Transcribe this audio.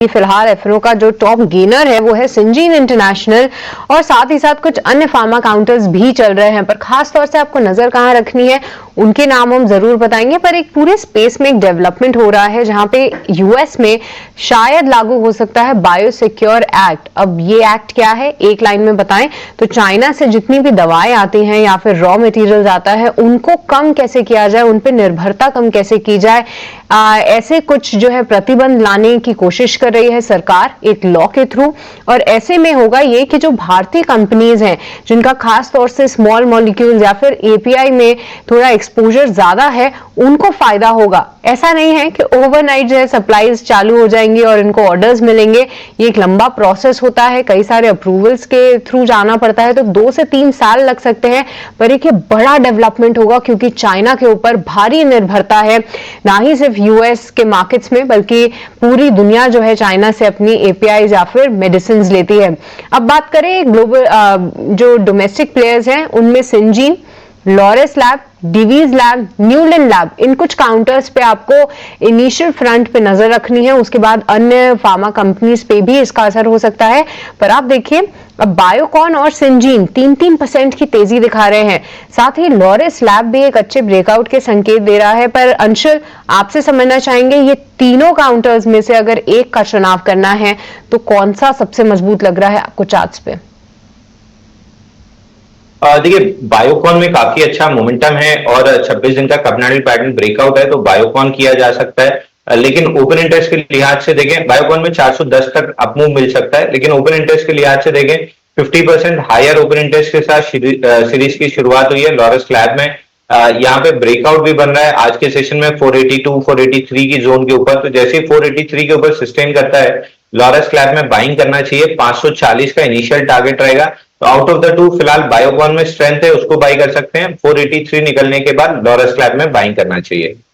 फिलहाल एफरो का जो टॉप गेनर है वो है सिंजीन इंटरनेशनल और साथ ही साथ कुछ अन्य फार्मा काउंटर्स भी चल रहे हैं, पर खास तौर से आपको नजर कहां रखनी है उनके नाम हम जरूर बताएंगे। पर एक पूरे स्पेस में एक डेवलपमेंट हो रहा है जहां पे यूएस में शायद लागू हो सकता है बायोसिक्योर एक्ट। अब ये एक्ट क्या है, एक लाइन में बताएं तो चाइना से जितनी भी दवाएं आती हैं या फिर रॉ मटेरियल्स आता है उनको कम कैसे किया जाए, उन पर निर्भरता कम कैसे की जाए, ऐसे कुछ जो है प्रतिबंध लाने की कोशिश कर रही है सरकार एक लॉ के थ्रू। और ऐसे में होगा ये कि जो भारतीय कंपनीज हैं जिनका खास तौर से स्मॉल मॉलिक्यूल्स या फिर एपीआई में थोड़ा एक्सपोजर ज्यादा है उनको फायदा होगा। ऐसा नहीं है कि ओवरनाइट जो है सप्लाईज चालू हो जाएंगी और इनको ऑर्डर्स मिलेंगे। ये एक लंबा प्रोसेस होता है, कई सारे अप्रूवल्स के थ्रू जाना पड़ता है, तो 2 से 3 साल लग सकते हैं। पर एक बड़ा डेवलपमेंट होगा क्योंकि चाइना के ऊपर भारी निर्भरता है, ना ही सिर्फ यूएस के मार्केट्स में बल्कि पूरी दुनिया जो है चाइना से अपनी एपीआई या फिर मेडिसिन लेती है। अब बात करें ग्लोबल जो डोमेस्टिक प्लेयर्स हैं उनमें Syngene, Laurus lab, Divi's lab, Neuland lab, इन कुछ काउंटर्स पे आपको इनिशियल फ्रंट पे नजर रखनी है। उसके बाद अन्य फार्मा कंपनीज पे भी इसका असर हो सकता है। पर आप देखिए अब बायोकॉन और सिंजीन 3-3% की तेजी दिखा रहे हैं, साथ ही लॉरेस लैब भी एक अच्छे ब्रेकआउट के संकेत दे रहा है। पर अंशुल, आपसे समझना चाहेंगे ये तीनों काउंटर्स में से अगर एक का चुनाव करना है तो कौन सा सबसे मजबूत लग रहा है आपको चार्ट्स पे? देखिए, बायोकॉन में काफी अच्छा मोमेंटम है और 26 दिन का कपनाडल पैटर्न ब्रेकआउट है तो बायोकॉन किया जा सकता है। लेकिन ओपन इंटरेस्ट के लिहाज से देखें बायोकॉन में 410 तक अपमूव मिल सकता है, लेकिन ओपन इंटरेस्ट के लिहाज से देखें 50% हायर ओपन इंटरेस्ट के साथ सीरीज की शुरुआत हुई है लॉरेस लैब में। यहाँ पे ब्रेकआउट भी बन रहा है आज के सेशन में 482 483 की जोन के ऊपर। तो जैसे ही 483 के ऊपर सस्टेन करता है लॉरेस लैब में बाइंग करना चाहिए। 540 का इनिशियल टारगेट रहेगा। तो आउट ऑफ द टू फिलहाल बायोकॉन में स्ट्रेंथ है, उसको बाई कर सकते हैं। 483 निकलने के बाद लॉरेस लैब में बाइंग करना चाहिए।